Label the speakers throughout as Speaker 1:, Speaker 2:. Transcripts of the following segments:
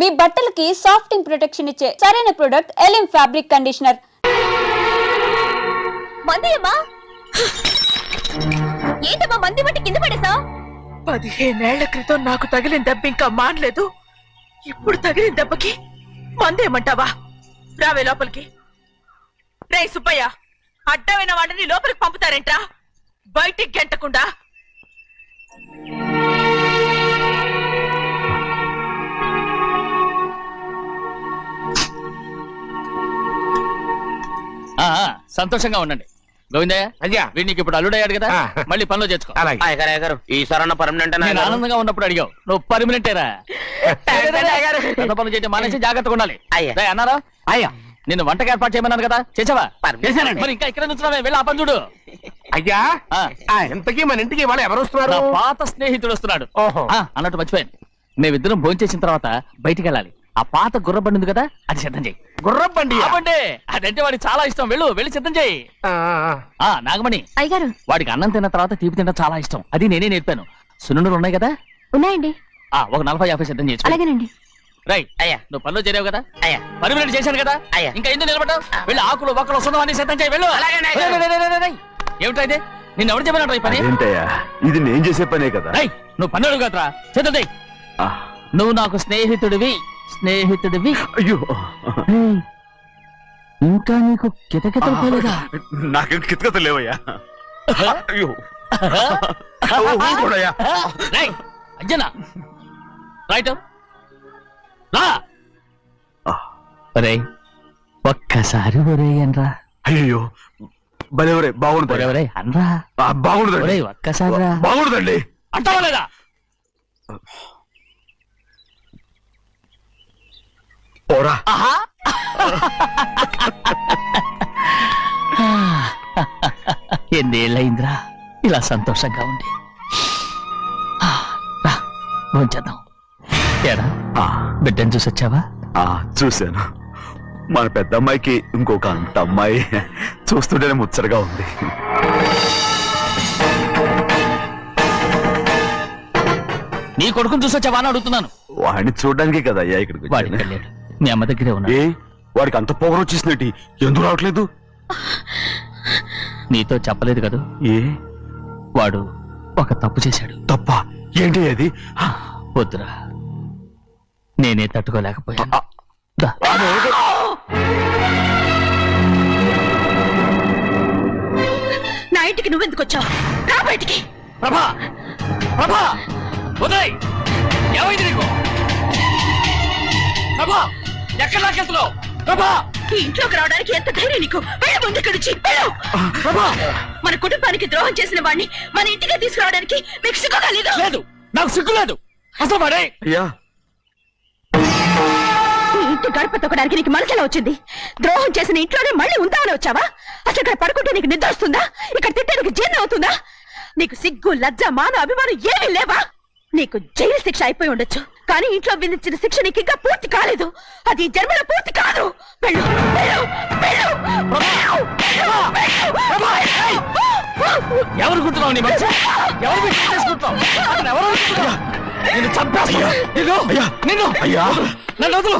Speaker 1: మీ బట్టలకి సాఫ్టింగ్ ప్రొటెక్షన్ ఇచ్చే సరైన ప్రొడక్ట్ ఎలిమ్ ఫ్యాబ్రిక్ కండిషనర్.
Speaker 2: ఏంటమ్మా మంది బట్టి కింద పడేసావు?
Speaker 3: 15 ఏళ్ల క్రితం నాకు తగిలిన దెబ్బ ఇంకా మానలేదు. ఇప్పుడు తగిలిన దెబ్బకి మందేమంటావా? రావే లోపలికి. రే సుబ్బయ్య, అడ్డమైన వాడిని లోపలికి పంపుతారేంట్రా? బయటికి గెంటకుండా.
Speaker 4: సంతోషంగా ఉండండి గోవిందయ్య. అయ్యా వీడికి ఇప్పుడు అల్లుడయ్యాడు కదా, మళ్ళీ పనిలో చేర్చుకో.
Speaker 5: ఈసారి పర్మనెంట్
Speaker 4: ఆనందంగా ఉన్నప్పుడు అడిగావు, నువ్వు పర్మనెంటేరా. పనులు చేయడం మానేసి జాగ్రత్తగా ఉండాలి. అన్నారా? అయ్యా నిన్ను వంటకి ఏర్పాటు చేయమన్నాను కదా, చేసావా? మరి ఇంకా ఇక్కడ నుంచున్నావే, వెళ్ళి ఆ పని చూడు.
Speaker 5: అయ్యా ఇంతకీ మన ఇంటికి వాళ్ళు ఎవరు వస్తున్నారు?
Speaker 4: పాత స్నేహితుడు వస్తున్నాడు. అన్నట్టు మర్చిపోయాను, మేమిద్దరం భోంచేసిన తర్వాత బయటికి వెళ్ళాలి. ఆ పాత గుర్రబండి ఉంది కదా, అది సిద్ధం చేయి.
Speaker 5: గుర్రబండి?
Speaker 4: అదంటే వాడికి చాలా ఇష్టం. వెళ్ళి సిద్ధం చేయి. నాగమణి
Speaker 2: అయ్యగారు,
Speaker 4: వాడికి అన్నం తిన్న తర్వాత తీపి తినడం చాలా ఇష్టం. అది నేనే నేర్పాను. సున్నుండలు ఉన్నాయి కదా?
Speaker 2: ఉన్నాయండి.
Speaker 4: ఒక 40-50 సిద్ధం చేసి.
Speaker 2: అలాగేనండి.
Speaker 4: రైట్ అయ్యా, నువ్వు పనిలో చేరావు కదా, అయ్యా పర్మనెంట్ చేశాను కదా, అయ్యా ఇంకా ఎందుకు నిలబడ్డావు? వెళ్ళి ఆకులు ఒక్కలు వస్తున్నావు అన్ని సిద్ధం చేయి. వెళ్ళు. ఏమిటా ఇది? నిన్ను ఎవరు చెప్పినట్టు ఈ పని?
Speaker 6: ఇది నేను చేసే పనే కదా.
Speaker 4: నువ్వు పన్నుడు కదరా, సిద్ధం చేయి. నువ్వు నాకు స్నేహితుడివి.
Speaker 6: అయ్యో
Speaker 4: ఇంకా నీకు కితకితలు పోలేదా?
Speaker 6: నాకేం కితకితలు లేవయ్యా. అయ్యో
Speaker 4: అంజనా రైట్ రే, ఒక్కసారి ఒరే అనరా.
Speaker 6: అయ్యో భలే బాగుంటుంది.
Speaker 4: అనరా
Speaker 6: బాగుంటుంది.
Speaker 4: ఒక్కసారి
Speaker 6: బాగుంటుందండి.
Speaker 4: అంటావా లేదా?
Speaker 6: ఓరా
Speaker 4: ఎన్నేళ్ళయిందిరా ఇలా సంతోషంగా ఉండి. భోంచేద్దాం. ఏడా బిడ్డను చూసి వచ్చావా?
Speaker 6: చూశాను. మన పెద్ద అమ్మాయికి ఇంకొక అంత అమ్మాయి. చూస్తుంటేనే ముచ్చటగా ఉంది.
Speaker 4: నీ కొడుకుని చూసి వచ్చావా అని అడుగుతున్నాను.
Speaker 6: వాడిని చూడడానికి కదా అయ్యా ఇక్కడికి.
Speaker 4: వాడికి వెళ్ళాడు, మీ అమ్మ దగ్గరే ఉన్నా.
Speaker 6: వాడికి అంత పొగరు వచ్చేసినట్టు ఎందుకు రావట్లేదు?
Speaker 4: నీతో చెప్పలేదు కదా. వాడు ఒక తప్పు చేశాడు.
Speaker 6: తప్ప ఏంటి అది?
Speaker 4: వద్దురా, నేనే తట్టుకోలేకపోయాను.
Speaker 3: నా ఇంటికి నువ్వెందుకు వచ్చావు? రా బయటికి.
Speaker 4: ప్రభా ఉదయ్, ఏమైంది నీకు? ప్రభా ఎక్కడ నాకెళ్తున్నావు? ప్రభా
Speaker 3: ఈ ఇంట్లోకి రావడానికి ఎంత ధైర్యం నీకు? వెళ్ళ ముందు ఇక్కడి నుంచి వెళ్ళు. మన కుటుంబానికి ద్రోహం చేసిన వాడిని మన ఇంటికి తీసుకురావడానికి మీకు సిగ్గుగా లేదు?
Speaker 4: లేదు, నాకు సిగ్గు లేదు అసలు. వాడే
Speaker 3: ఈ ఇంటి గడప తొక్కడానికి నీకు మనసులో వచ్చింది. ద్రోహం చేసిన ఇంట్లోనే మళ్ళీ ఉందామని వచ్చావా? అసలు ఇక్కడ పడుకుంటే నీకు నిద్ర వస్తుందా? ఇక్కడ తింటే నీకు జీర్ణం అవుతుందా? నీకు సిగ్గు, లజ్జ, మాన, అభిమానం ఏమీ లేవా? నీకు జైలు శిక్ష అయిపోయి ఉండొచ్చు, కానీ ఇంట్లో విధించిన శిక్ష నీకు ఇంకా పూర్తి కాలేదు. అది జన్మలో పూర్తి కాదు. వెళ్ళు, వెళ్ళు, వెళ్ళు,
Speaker 4: ఎవరు గుర్తున్నావు? నీ మంచి ఎవరు చేసుకుంటావు? నిన్ను చంపేస్తా. నిన్ను నన్ను వదులు.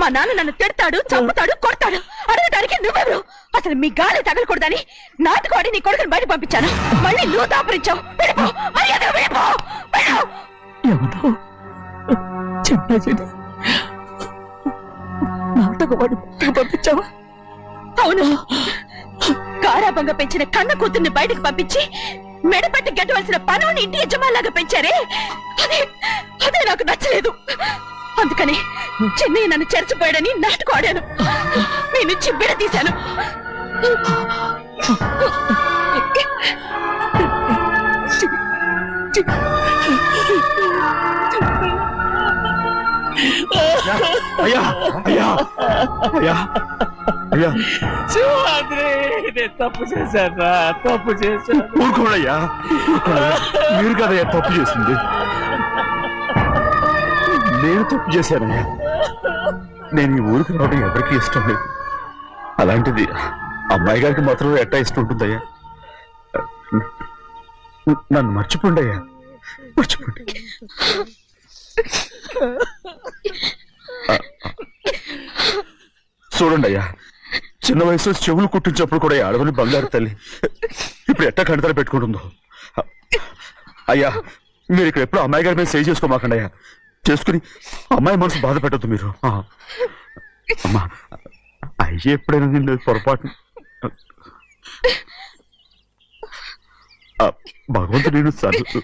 Speaker 3: మా నాన్న నన్ను తిడతాడు, చంపుతాడు, కొడతాడు. అడగడానికి నువ్వెవరు? అసలు మీ గాలి తగలకూడదని నాటుకోడి నీ కొడుకుని బయట పంపించాను. మళ్ళీ నువ్వు దాపరించావు.
Speaker 4: నాటకవాడి పంపించావా?
Speaker 3: అవును, గారాబంగా పెంచిన కన్న కూతుర్ని బయటకు పంపించి మెడపట్టి గెట్టవలసిన పనుని ఇంటి యజమానిలాగా పెంచారే, అదే నాకు నచ్చలేదు. అందుకని చెన్నై నన్ను చెరచిపోయాడని నాటుకోడాను. మీ నుంచి విడదీశాను.
Speaker 6: అయ్యా అయ్యా అయ్యా అయ్యా
Speaker 4: తప్పు చేశాను, తప్పు చేశాను.
Speaker 6: ఊరుకోడయ్యా, మీరు కదయ్యా తప్పు చేసింది. నేను తప్పు చేశానయ్యా. నేను ఈ ఊరికి రావడం ఎవరికి ఇష్టం లేదు. అలాంటిది అమ్మాయి గారికి మాత్రం ఎట్టా ఇష్టం ఉంటుందయ్యా? నన్ను మర్చిపోండి అయ్యా, మర్చిపోండి. చూడండి అయ్యా, చిన్న వయసులో చెవులు కుట్టించినప్పుడు కూడా ఆడవని బంగారు తల్లి ఇప్పుడు ఎట్టా కంటతర పెట్టుకుంటుందో. అయ్యా, మీరు ఇక్కడ ఎప్పుడు అమ్మాయి గారి మీద సేవ్ చేసుకోమాకండి అయ్యా. చేసుకుని అమ్మాయి మనసు బాధ పెట్టద్దు మీరు. అమ్మా, అయ్యే ఎప్పుడైనా నిన్ను పొరపాటు భగవంతుడు నేను సర్దు.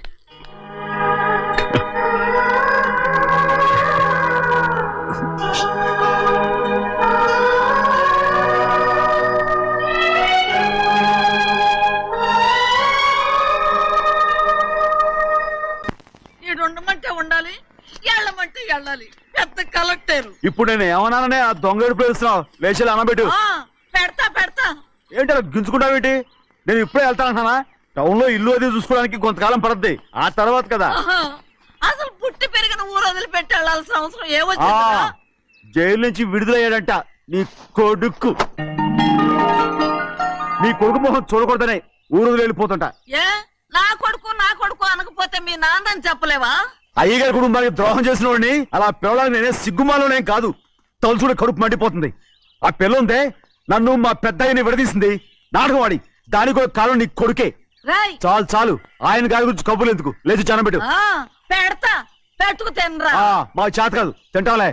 Speaker 3: ఉండమంటే ఉండాలి, వెళ్ళమంటే వెళ్ళాలి. పెద్ద కలెక్టర్.
Speaker 6: ఇప్పుడు నేను ఏమన్నాననే ఆ దొంగ ఎడుపు వేస్తున్నావు, లేచేలా అనబెట్టు.
Speaker 3: పెడతా పెడతా.
Speaker 6: ఏంటి అలా గించుకుంటావేంటి? నేను ఇప్పుడే వెళ్తానంటానా? టౌన్ లో ఇల్లు అది చూసుకోవడానికి కొంతకాలం పడద్ది, ఆ తర్వాత కదా.
Speaker 3: అసలు పుట్టి పెరిగిన ఊరు వదిలిపెట్టి వెళ్ళాల్సిన అవసరం ఏమొచ్చిందా?
Speaker 6: జైలు నుంచి విడుదలయ్యాడంట నీ కొడుకు. నీ కొడుకు మొహం చూడకూడదనే ఊరు వదిలి వెళ్ళిపోతుంటా.
Speaker 3: ఏ నా కొడుకు అనకపోతే మీ నాన్నని చెప్పలేవా?
Speaker 6: అయ్యగారి కుటుంబానికి ద్రోహం చేసిన వాడిని అలా పిల్లలని నేనే సిగ్గుమాలోనేం కాదు, తలుచుకుంటే కడుపు మండిపోతుంది. ఆ పిల్లందే నన్ను మా పెద్దయ్యని విడదీసింది, నాటకం వాడి. దానికి కూడా కారణం నీ కొడుకే. చాలు చాలు, ఆయన గారి గురించి కబుర్లు ఎందుకు, లేచి జనబెట్టు.
Speaker 3: పెడతా, పెట్టుకు తినరా.
Speaker 6: మా చేత కాదు, తింటాలే.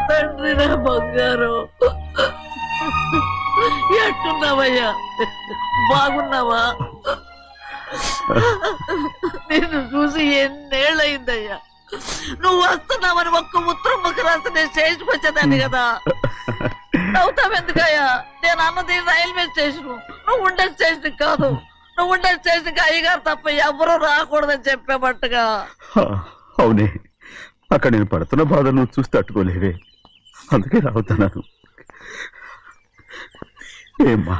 Speaker 3: తండ్రి, నా బంగారు, ఎట్టున్నావయ్యా? బాగున్నావా? నిన్ను చూసి ఎన్నేళ్ళయిందయ్యా. నువ్వు వస్తున్నావని ఒక్క ఉత్తరం ముక్క రాస్తే నేను స్టేషన్కి వచ్చేదాన్ని కదా. నవ్వుతావెందుకయ్యా? నేను అన్నది రైల్వే స్టేషన్, నువ్వు ఉండే స్టేషన్ కాదు. నువ్వు ఉండే స్టేషన్కి అయ్యగారు తప్ప ఎవరూ రాకూడదని చెప్పేమట్టుగా.
Speaker 6: అవునే, అక్కడ నేను పడుతున్న బాధ నువ్వు చూసి తట్టుకోలేవే, అందుకే రావుతున్నాను. ఏమ్మా,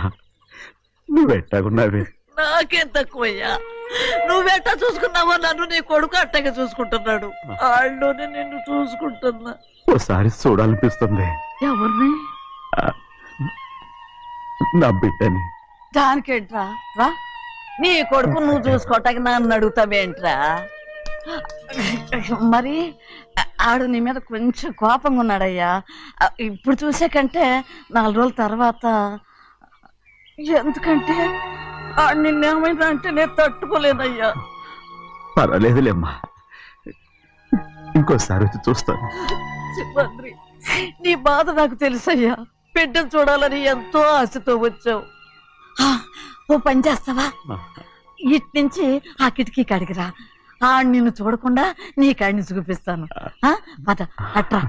Speaker 6: నువ్వెట్టాగున్నావే?
Speaker 3: నాకేం తక్కువయ్యా, నువ్వెట్టా చూసుకున్నావో నన్ను నీ కొడుకు అట్టగా చూసుకుంటున్నాడు. వాళ్ళలోనే నిన్ను చూసుకుంటున్నా.
Speaker 6: ఓసారి చూడాలనిపిస్తుంది.
Speaker 3: ఎవరిని?
Speaker 6: నా బిడ్డని.
Speaker 3: దానికేంట్రా, రా. నీ కొడుకు నువ్వు చూసుకోవటానికి నన్ను అడుగుతావేంట్రా? మరి ఆడు నీ మీద కొంచెం కోపంగా ఉన్నాడయ్యా. ఇప్పుడు చూసే కంటే 4 రోజుల తర్వాత. ఎందుకంటే ఆడు నిన్నేమైందా అంటే నేను తట్టుకోలేదయ్యా.
Speaker 6: పర్వాలేదులేమ్మా, ఇంకోసారి వచ్చి చూస్తాను.
Speaker 3: సింహాద్రి, నీ బాధ నాకు తెలుసయ్యా. బిడ్డను చూడాలని ఎంతో ఆశతో వచ్చావు. ఓ పని చేస్తావా? ఇటు నుంచి ఆ కిటికీ కడిగిరా. ఆడు నిన్ను చూడకుండా నీ కాడిని చూపిస్తాను. పద అట్రా.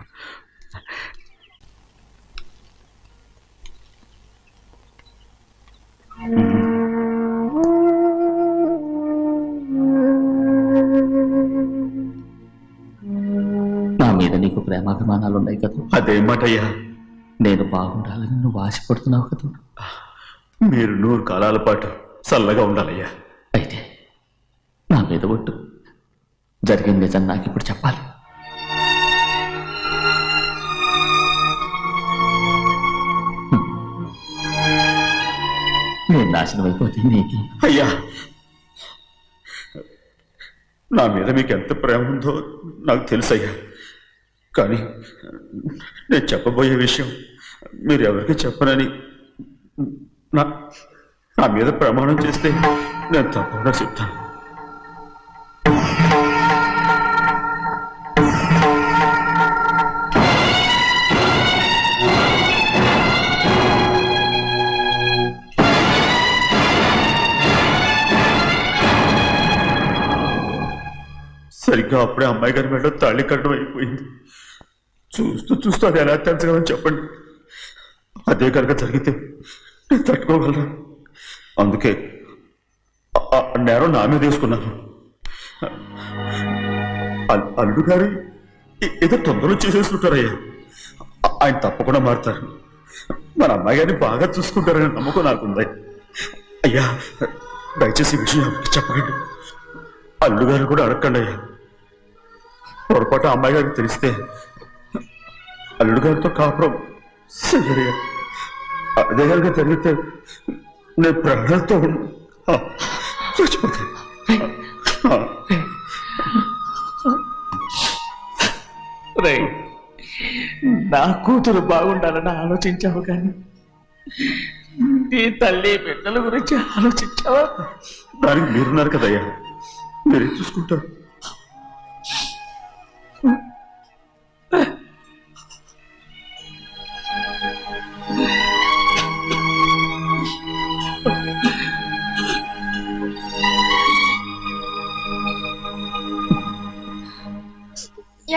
Speaker 4: నా మీద నీకు ప్రేమాభిమానాలు ఉన్నాయి కదా.
Speaker 6: అదేమాటయ్యా?
Speaker 4: నేను బాగుండాలని నువ్వు ఆశపడుతున్నావు కదా.
Speaker 6: మీరు 100 కాలాల పాటు చల్లగా ఉండాలయ్యా.
Speaker 4: అయితే నా మీద ఒట్టు, జరిగిన నిజం నాకు ఇప్పుడు చెప్పాలి. నేను నాశనం అయిపోతే నీకు.
Speaker 6: అయ్యా, నా మీద మీకు ఎంత ప్రేమ ఉందో నాకు తెలుసయ్యా. కానీ నేను చెప్పబోయే విషయం మీరు ఎవరికి చెప్పనని నా మీద ప్రమాణం చేస్తే నేను తప్పకుండా చెప్తాను. సరిగ్గా అప్పుడే అమ్మాయి గారి మెడలో తాళి కట్టడం అయిపోయింది. చూస్తూ చూస్తూ అది ఎలా తెంచగలని చెప్పండి. అదే కనుక జరిగితే నేను తట్టుకోగలరా? అందుకే నేరం నా మీద వేసుకున్నాను. అల్లుడు గారు ఏదో తొందరలో చేసేసుకుంటారయ్యా. ఆయన తప్పకుండా మారుతారు. మన అమ్మాయి గారిని బాగా చూసుకుంటారనే నమ్మకం నాకుంది. అయ్యా దయచేసి ఈ విషయం ఎవరికి చెప్పకండి. అల్లుడు గారు కూడా అడగండి అయ్యా. పొరపాటు అమ్మాయి గారికి తెలిస్తే అల్లుడు గారితో కాపురం సరిగా అదే కనుక జరిగితే నేను ప్రాణాలతో చచ్చిపోతాను.
Speaker 4: నా కూతురు బాగుండాలని ఆలోచించావు కానీ నీ తల్లి బిడ్డల గురించి ఆలోచించావా?
Speaker 6: దానికి మీరున్నారు కదయ్యా, మీరే చూసుకుంటారు.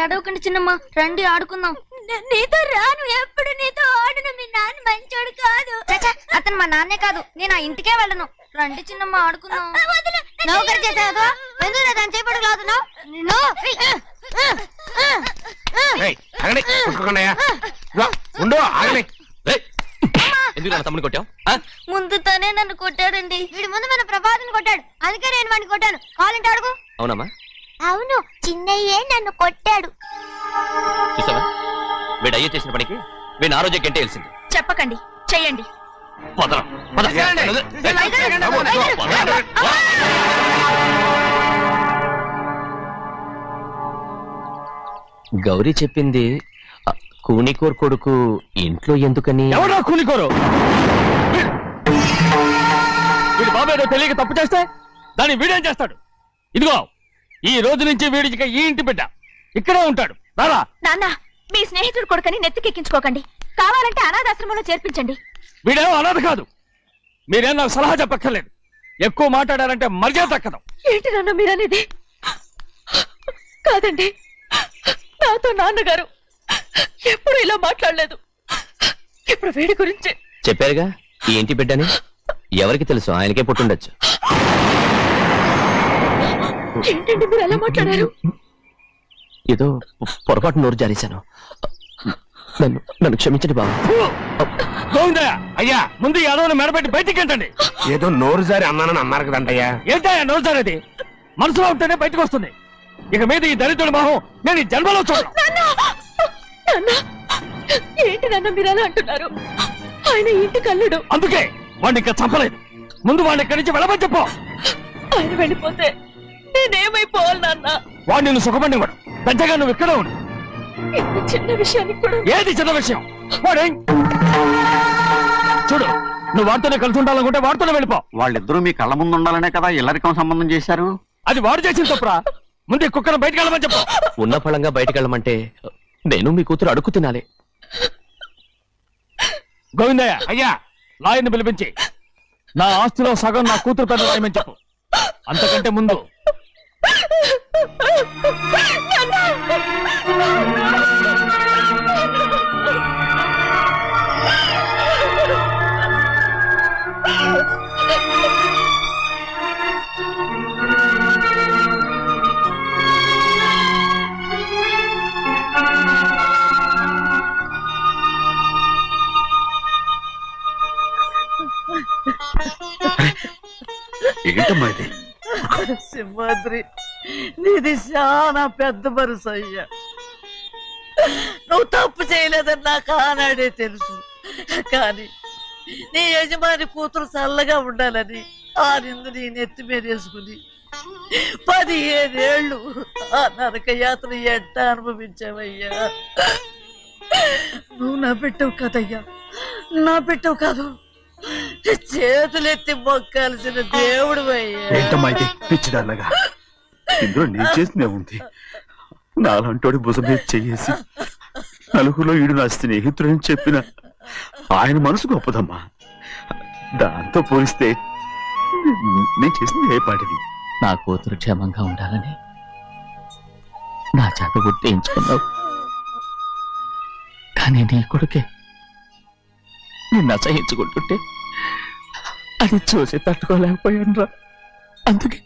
Speaker 2: ఏడవకండి చిన్నమ్మ, రండి ఆడుకుందాం. నీతో రాను, ఎప్పుడు నీతో ఆడను. మీ నాన్న మంచోడు కాదు. అతను మా నాన్నే కాదు, నేను ఆ ఇంటికే వెళ్ళను. రండి చిన్నమ్మ ఆడుకుందాం. నౌకరు చేసావు ఎందుకు దాని చేపడు కాదు.
Speaker 4: ఎందుకు తమ్ముని కొట్టావు?
Speaker 2: ముందు తనే నన్ను కొట్టాడండి. వీడి ముందు మన ప్రభాతం కొట్టాడు, అందుకే నేను వాడిని కొట్టాను. కావాలంటే అడుగు.
Speaker 4: అవునమ్మా,
Speaker 2: అవును, చిన్నయ్యే నన్ను కొట్టాడు.
Speaker 4: చూసావా వీడు అయ్యే చేసిన పనికి వీడిని ఆ రోజే గంటే తెలిసింది.
Speaker 3: చెప్పకండి, చెయ్యండి.
Speaker 4: గౌరీ చెప్పింది కూనికోర్ కొడుకు ఇంట్లో ఎందుకని. ఎవరో కూనికోరు? వీడి బాబు ఏదో తెలియక తప్పు చేస్తే దాన్ని వీడేం చేస్తాడు? ఇదిగో ఈ రోజు నుంచి వీడికి ఈ ఇంటి బిడ్డ ఇక్కడే ఉంటాడు. రారా.
Speaker 3: నాన్న, మీ స్నేహితుడు కొడుకని నెత్తికెక్కించుకోకండి. కావాలంటే అనాథాశ్రమంలో చేర్పించండి.
Speaker 4: వీడేమో అనాథ కాదు. మీరేం నాకు సలహా చెప్పక్కర్లేదు. ఎక్కువ మాట్లాడారంటే మర్యాద తక్కదు.
Speaker 3: ఏంటి నాన్న మీరనేది? కాదండి, నాతో నాన్నగారు ఎప్పుడు ఇలా మాట్లాడలేదు. ఇప్పుడు వీడి గురించి
Speaker 4: చెప్పారుగా ఈ ఇంటి బిడ్డని. ఎవరికి తెలుసు, ఆయనకే పుట్టుండొచ్చు.
Speaker 3: ఏంటండి మీరు ఎలా మాట్లాడారు?
Speaker 4: ఏదో పొరపాటు నోరు జారేశాను. నన్ను క్షమించండి బాబు.
Speaker 5: అయ్యా
Speaker 4: ముందు ఈ అడవును మెడబెట్టి బయటికి ఏంటండి?
Speaker 5: ఏదో నోరు జారి అన్నానని అన్నారు కదంటయ్యా.
Speaker 4: ఏంటయ్యా నోరు జారేది? మనసులో ఉంటేనే బయటకు వస్తుంది. ఇక మీద ఈ దరిద్రుడి మొహం నేను ఈ జన్మలో చూడను.
Speaker 3: ఏంటి నాన్న మీరు అలా అంటున్నారు? ఆయన ఇంటి కల్లుడు.
Speaker 4: అందుకే వాడిని ఇంకా చంపలేదు. ముందు వాడిని ఇక్కడి నుంచి వెళ్ళమని చెప్పు.
Speaker 3: ఆయన వెళ్ళిపోతే నేనేమైపోవాలి నాన్న?
Speaker 4: వాడు నిన్ను సుఖపడివాడు. పెద్దగా నువ్వు ఇక్కడే ఉండు.
Speaker 3: ఇంత చిన్న విషయానికి కూడా.
Speaker 4: ఏది చిన్న విషయం? వాడే చూడు, నువ్వు వాడితోనే కలిసి ఉండాలనుకుంటే వాడితోనే వెళ్ళిపో.
Speaker 7: వాళ్ళిద్దరూ మీ కళ్ళ ముందు ఉండాలనే కదా ఇల్లరికం సంబంధం చేశారు.
Speaker 4: అది వాడు చేసిన తప్పురా. ముందు ఈ కుక్కను బయటకు వెళ్ళమని చెప్పు. ఉన్న ఫలంగా బయటకు వెళ్ళమంటే నేను మీ కూతురు అడుగు తినాలి. గోవిందయ్య,
Speaker 5: అయ్యా
Speaker 4: లాయర్ని పిలిపించి నా ఆస్తిలో సగం నా కూతురు పెద్ద రాయమని చెప్పు. అంతకంటే ముందు
Speaker 6: ఏంటమ్మా ఇది?
Speaker 8: సింహాద్రి, నీది చాలా పెద్ద మనసు అయ్యా. నువ్వు తప్పు చేయలేదని నాకు ఆనాడే తెలుసు. కానీ నీ యజమాని కూతురు చల్లగా ఉండాలని ఆ నిందు నీ నెత్తి మీద వేసుకుని 15 ఏళ్ళు ఆ నరక యాత్ర ఎట్ట అనుభవించావయ్యా. నువ్వు నా పెట్టవు కదయ్యా, నా పెట్టవు కాదు, చేతులెత్తి మొక్కాల్సిన దేవుడు అయ్యా.
Speaker 6: ఏంటమ్మా ఇది పిచ్చిదాన్నగా? ఇందులో నేను చేసినే ఉంది. నాలంటోడి భుజం మీద చెయ్యేసి నలుగురిలో ఈడు నా స్నేహితుడని చెప్పిన ఆయన మనసు గొప్పదమ్మా. దాంతో పోలిస్తే నేను చేసింది ఏ పాటిది?
Speaker 4: నా కూతురు క్షేమంగా ఉండాలని నా చేత గుర్తించుకున్నావు. కానీ నీ కొడుకే నిన్ను అసహించుకుంటుంటే అది చూసి తట్టుకోలేకపోయాను రా. అందుకే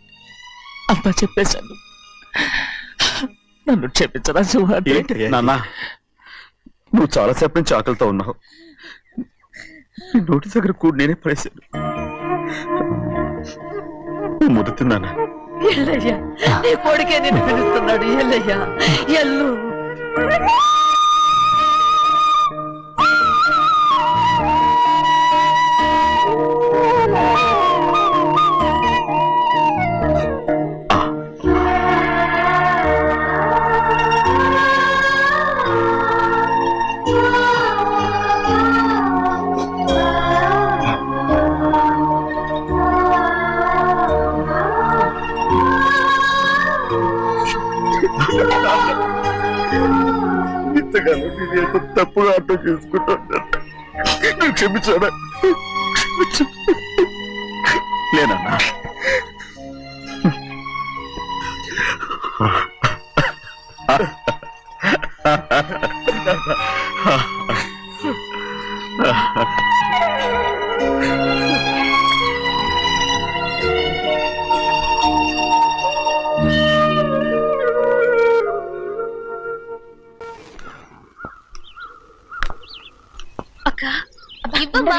Speaker 4: అంతా చెప్పేశాను. నన్ను క్షమించరా సింహాద్రి.
Speaker 6: ఏంటయ్యా నాన్న, నువ్వు చాలాసేపు నుంచి ఆకలితో ఉన్నావు. ఈ నోటి దగ్గర కూడా నేనే పడేశాను. ముదుతున్నానా?
Speaker 8: ఎల్లయ్యా, నీ కొడుకే నిన్ను పిలుస్తున్నాడు. ఎల్లయ్యా, ఎల్లు.
Speaker 6: ఇంతకాలం నేను తప్పుగా అర్థం చేసుకుంటాను. క్షమించానా? లేనన్నా.
Speaker 3: అక్క
Speaker 2: ఇవ్వమ్మా.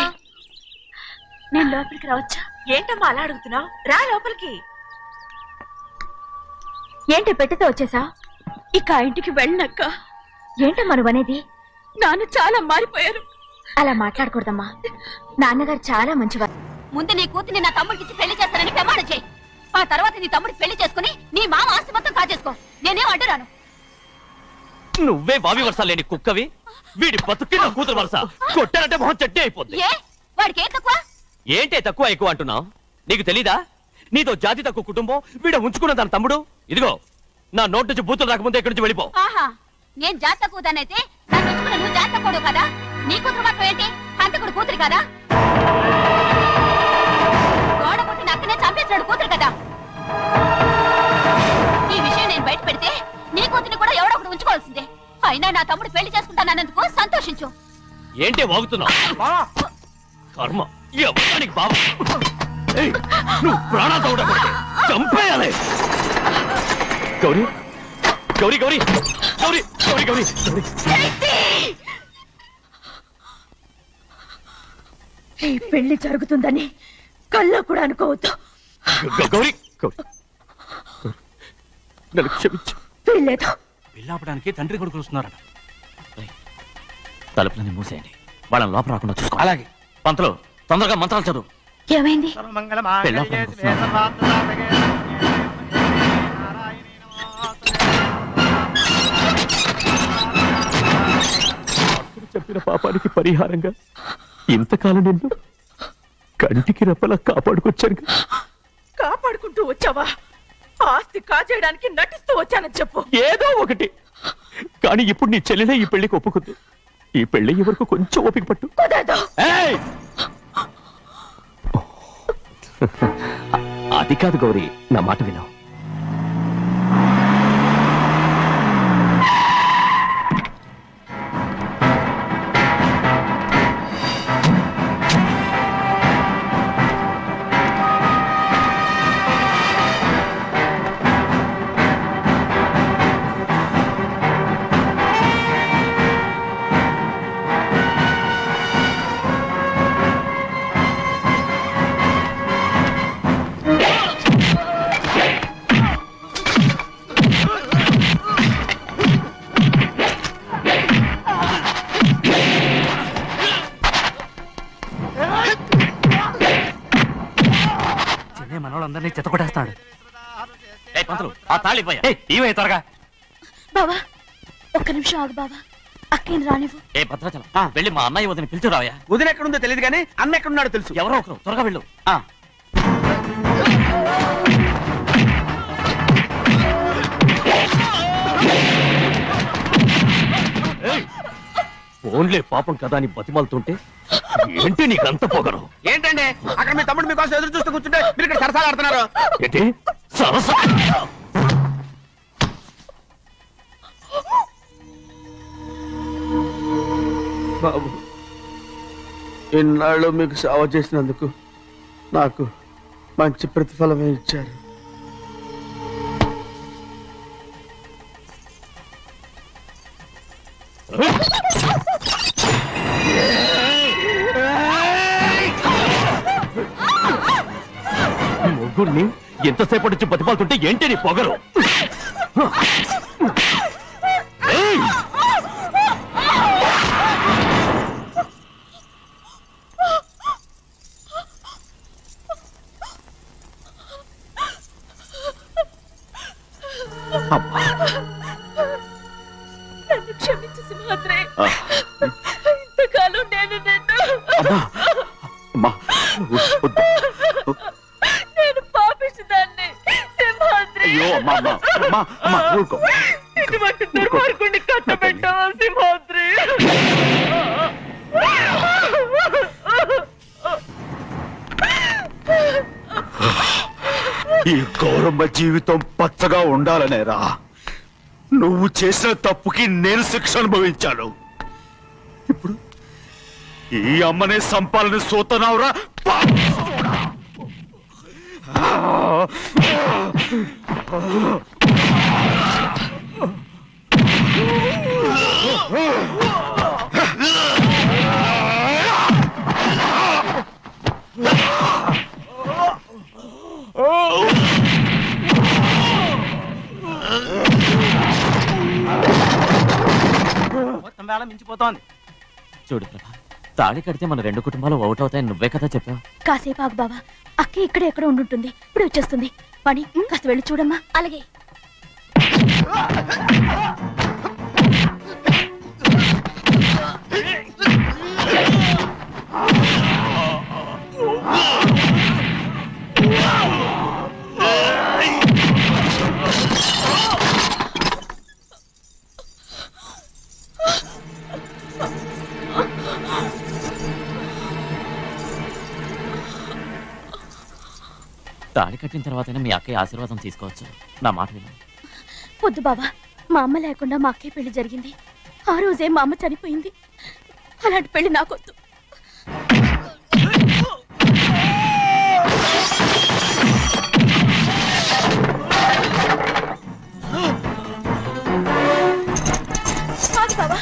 Speaker 3: నేను లోపలికి రావచ్చా? ఏంటమ్మా అలా అడుగుతున్నావు? రా లోపలికి. ఏంటి పెట్టితో వచ్చేసా? ఇక ఆ ఇంటికి వెళ్ళనక్క. ఏంటమ్మా నువ్వు అనేది? నాన్న చాలా మారిపోయారు. అలా మాట్లాడకూడదమ్మా. నాన్నగారు చాలా మంచివారు.
Speaker 2: ముందు నీ కూతుర్ని నా తమ్ముడికి పెళ్లి చేస్తానని ప్రమాణం చేయి. ఆ తర్వాత నీ తమ్ముడికి పెళ్లి చేసుకుని నీ మామ ఆస్తి మొత్తం కాజేసుకో. నేనేం అడ్డురాను.
Speaker 4: నువ్వే బావి వరుస లేని కుక్కవి. వీడి బతుక్కి నా కూతురు వరుస. కొట్టానంటే మొహం చెట్టే అయిపోద్ది.
Speaker 2: ఏ వాడికి ఏం తక్కువ?
Speaker 4: ఏంటే తక్కువ ఎక్కువ అంటున్నావు? నీకు తెలీదా? నీతో జాతి తక్కువ కుటుంబం వీడ ఉంచుకున్న దాని తమ్ముడు. ఇదిగో నా నోటి నుంచి బూతులు రాకముందే ఇక్కడి నుంచి వెళ్ళిపో.
Speaker 2: ఆహా, నేను జాత కూతానైతే నన్ను ఉంచుకున్న నువ్వు జాత కూడు కదా. నీ కూతురు మాత్రం ఏంటి? హంతకుడు కూతురు కదా. గోడ పుట్టిన అక్కనే చంపేసినాడు కూతురు కదా. ఈ విషయం నేను బయట పెడితే నీ కూతురిని కూడా ఎవడో ఒకటి ఉంచుకోవాల్సిందే. అయినా నా తమ్ముడు పెళ్లి చేసుకుంటానన్నందుకు సంతోషించు.
Speaker 4: ఏంటే వాగుతున్నావు? కర్మ ఎవరికి బావ. ఏయ్, నువ్వు ప్రాణాలతో ఉండకూడదు. చంపేయాలి. గౌరీ గౌరీ గౌరీ గౌరీ గౌరీ గౌరీ గౌరీ.
Speaker 3: ఈ పెళ్లి జరుగుతుందని కల్లో కూడా అనుకోవద్దు.
Speaker 4: గౌరీ గౌరీ నన్ను క్షమించు.
Speaker 3: వీల్లేదు.
Speaker 4: పెళ్ళాపడానికి తండ్రి కొడుకులు వస్తున్నారట. తలుపులని మూసేయండి. వాళ్ళని లోపల రాకుండా చూసుకో.
Speaker 5: అలాగే.
Speaker 4: పంతులు తొందరగా మంత్రాలు చదువు.
Speaker 3: ఏమైంది?
Speaker 4: పెళ్ళాపడానికి వస్తున్నారు. చెప్పిన పాపానికి పరిహారంగా ఇంతకాలం నిన్ను కంటికి రెప్పలా కాపాడుకొచ్చాను.
Speaker 3: కాపాడుకుంటూ వచ్చావా? ఆస్తి కాజేయడానికి నటిస్తూ వచ్చానని చెప్పు.
Speaker 4: ఏదో ఒకటి. కానీ ఇప్పుడు నీ చెల్లెలే ఈ పెళ్లికి ఒప్పుకుంది. ఈ పెళ్లి వరకు కొంచెం ఓపిక పట్టు.
Speaker 3: కుదరదు.
Speaker 4: ఏయ్! అది కాదు గౌరీ, నా మాట విన్నావు. మనోళ్ళందరినీ చెత్తకొట్టేస్తాడు. పంతులు ఆ తాళి ఇవే త్వరగా.
Speaker 3: బావా ఒక్క నిమిషం ఆగు బావా. అక్కేం రానివ్వు.
Speaker 4: ఏ భద్రాచలం వెళ్ళి మా అన్నయ్య వదిన పిలిచిరావయ్యా.
Speaker 5: వదిన ఎక్కడుందో తెలియదు కానీ అన్న ఎక్కడున్నాడో తెలుసు.
Speaker 4: ఎవరో ఒకరు త్వరగా వెళ్ళు. ఫోన్లే పాపం కదా అని బతిమాలుతుంటే ఏంటి నీకంత పొగరు?
Speaker 5: ఏంటండి అక్కడ మీ తమ్ముడు మీకోసం ఎదురు చూస్తూ కూర్చుంటే మీరు ఇక్కడ సరసాలు ఆడుతున్నారు.
Speaker 4: ఏంటి సరస?
Speaker 5: బాబు, ఇన్నాళ్ళు మీకు సేవ చేసినందుకు నాకు మంచి ప్రతిఫలమే ఇచ్చారు.
Speaker 4: నలుగురిని ఎంతసేపటి నుంచి బతిపాలుతుంటే ఏంటి నీ పొగరు? ఏయ్!
Speaker 3: నన్ను క్షమించు సింహాద్రి. ఇంతకాలం నేను నిన్ను
Speaker 6: అమ్మా వద్దు.
Speaker 3: నేను పాపిస్తుందాన్ని సింహాద్రి.
Speaker 6: అయ్యో అమ్మా అమ్మా అమ్మా అమ్మా ఊరుకో.
Speaker 3: ఇటువంటి దుర్మార్గుడిని కట్టబెట్టావా సింహాద్రి?
Speaker 6: ఈ గౌరమ్మ జీవితం పచ్చగా ఉండాలనేరా నువ్వు చేసిన తప్పుకి నేను శిక్ష అనుభవించాను. ఇప్పుడు ఈ అమ్మనే సంపాలని సోతనావురా.
Speaker 4: మొత్తం వేళ మించిపోతోంది. చూడు ప్రభా, తాళి కడితే మన రెండు కుటుంబాలు అవుట్ అవుతాయని నువ్వే కదా చెప్పావు.
Speaker 3: కాసేపు ఆగు బావా, అక్క ఇక్కడే ఎక్కడ ఉండుంటుంది, ఇప్పుడు వచ్చేస్తుంది. పని కాస్త వెళ్ళి చూడమ్మా. అలాగే.
Speaker 4: తాళి కట్టిన తర్వాతైనా మీ అక్కయ్య ఆశీర్వాదం తీసుకోవచ్చు. నా మాట విను.
Speaker 3: వద్దు బావా, మా అమ్మ లేకుండా మా అక్కయ్య పెళ్లి జరిగింది. ఆ రోజే మా అమ్మ చనిపోయింది. అలాంటి పెళ్లి నాకొద్దు. కాదు బావా.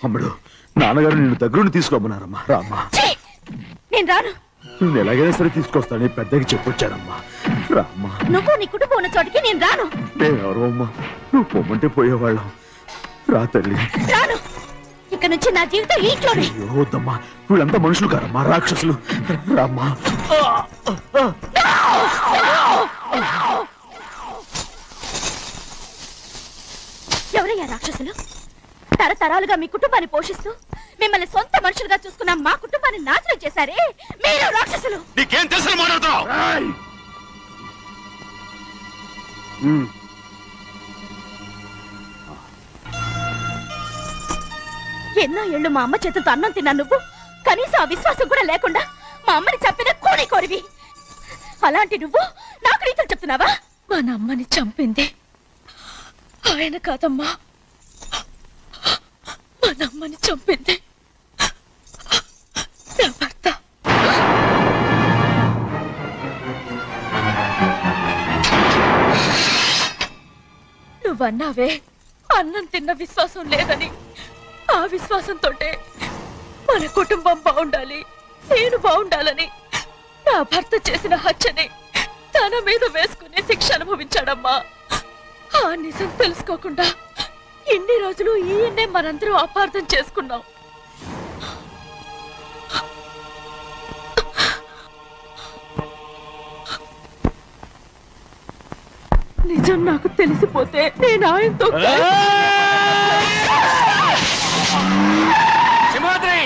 Speaker 6: అమ్ముడు, నాన్నగారు నిన్ను దగ్గరుండి తీసుకోమన్నారమ్మా. రామ్మా.
Speaker 3: నేను రాను.
Speaker 6: నేను ఎలాగైనా సరే తీసుకొస్తాను, పెద్దకి చెప్పొచ్చానమ్మా. రామ్మా.
Speaker 3: నువ్వు నీ కుటుంబం ఉన్న చోటికి నేను రాను.
Speaker 6: మేమెవరో అమ్మా, నువ్వు పొమ్మంటే పోయేవాళ్ళం. రా తల్లి.
Speaker 3: రాను. ఇక్కడ నుంచి నా జీవితం ఈ ఇంట్లోనే.
Speaker 6: అయ్యో వద్దమ్మా, వీళ్ళంతా మనుషులు కారమ్మా, రాక్షసులు. రామ్మా.
Speaker 3: ఎవరయ్యా రాక్షసులు? తరతరాలుగా మీ కుటుంబాన్ని పోషిస్తూ మిమ్మల్ని సొంత మనుషులుగా చూసుకున్న మా కుటుంబాన్ని నాశనం చేశారే మీరు రాక్షసులు.
Speaker 6: నీకేం తెలుసు మాట్లాడుతున్నావు?
Speaker 3: ఎన్నో ఏళ్ళు మా అమ్మ చేతులతో అన్నం తిన్నా నువ్వు కనీసం ఆ విశ్వాసం కూడా లేకుండా మా అమ్మని చంపిన కోడి కోరివి. అలాంటి నువ్వు నాకు రీతులు చెప్తున్నావా? మా అమ్మని చంపింది ఆయన కాదమ్మా, మా అమ్మని చంపింది నా భర్త. నువ్వన్నావే అన్నం తిన్న విశ్వాసం లేదని, ఆ విశ్వాసంతో మన కుటుంబం బాగుండాలి, నేను బాగుండాలని నా భర్త చేసిన హత్యని తన మీద వేసుకునే శిక్ష అనుభవించాడమ్మా. ఆ నిజం తెలుసుకోకుండా ఇన్ని రోజులు ఈయన్నే మనందరం అపార్థం చేసుకున్నాం. నిజం నాకు తెలిసిపోతే నేను ఆయనతో
Speaker 4: సింహాద్రి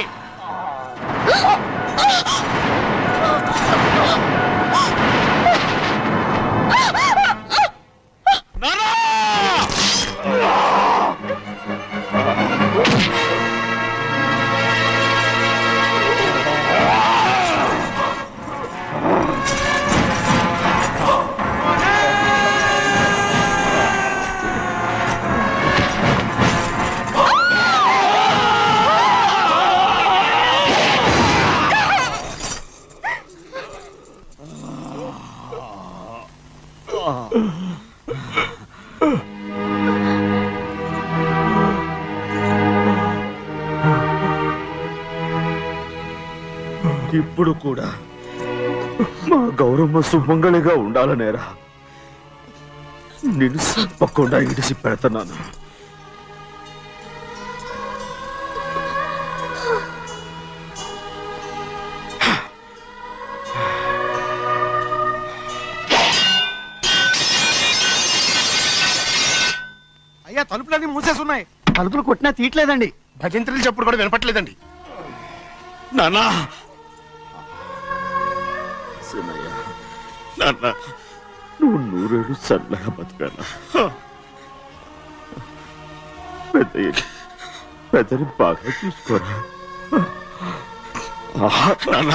Speaker 6: ఇప్పుడు కూడా మా గౌరమ్మ సుమంగళిగా ఉండాలనేరా నేను తప్పకుండా ఇడిసి పెడతాను.
Speaker 5: అయ్యా తలుపులన్నీ మూసేసున్నాయి. తలుపులు కొట్టినా తీయట్లేదండి. భజంత్రులు చెప్పుడు కూడా వినపట్లేదండి.
Speaker 6: నాన్నా సినయ్య, నాన్న నువ్వు 100 ఏళ్ళు చల్లగా బతకాలా. పెద్దని బాగా చూసుకోరా నాన్న.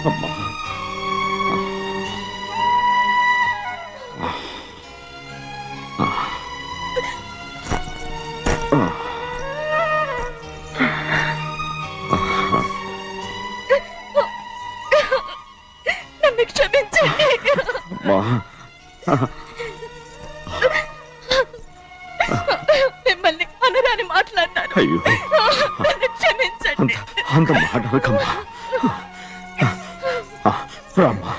Speaker 6: అమ్మా
Speaker 3: నన్ను క్షమించండి. మిమ్మల్ని అనరాని మాట్లాడినాను.
Speaker 6: అయ్యో
Speaker 3: నన్ను క్షమించండి.
Speaker 6: అంత మాటలకమ్మా. రామ్మా.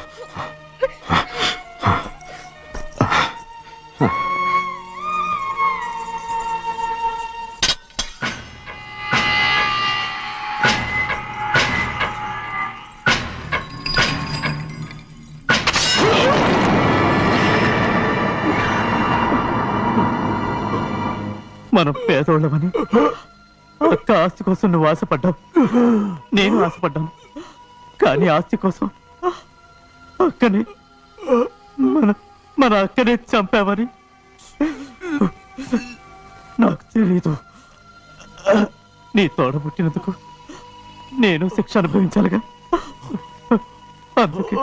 Speaker 9: మనం పేదోళ్ళమని అక్క ఆస్తి కోసం నువ్వు ఆశపడ్డావు, నేను ఆశపడ్డాను. కానీ ఆస్తి కోసం అక్కని మన అక్కనే చంపావని నాకు తెలీదు. నీ తోడ పుట్టినందుకు నేను శిక్ష అనుభవించాలిగా. అందుకే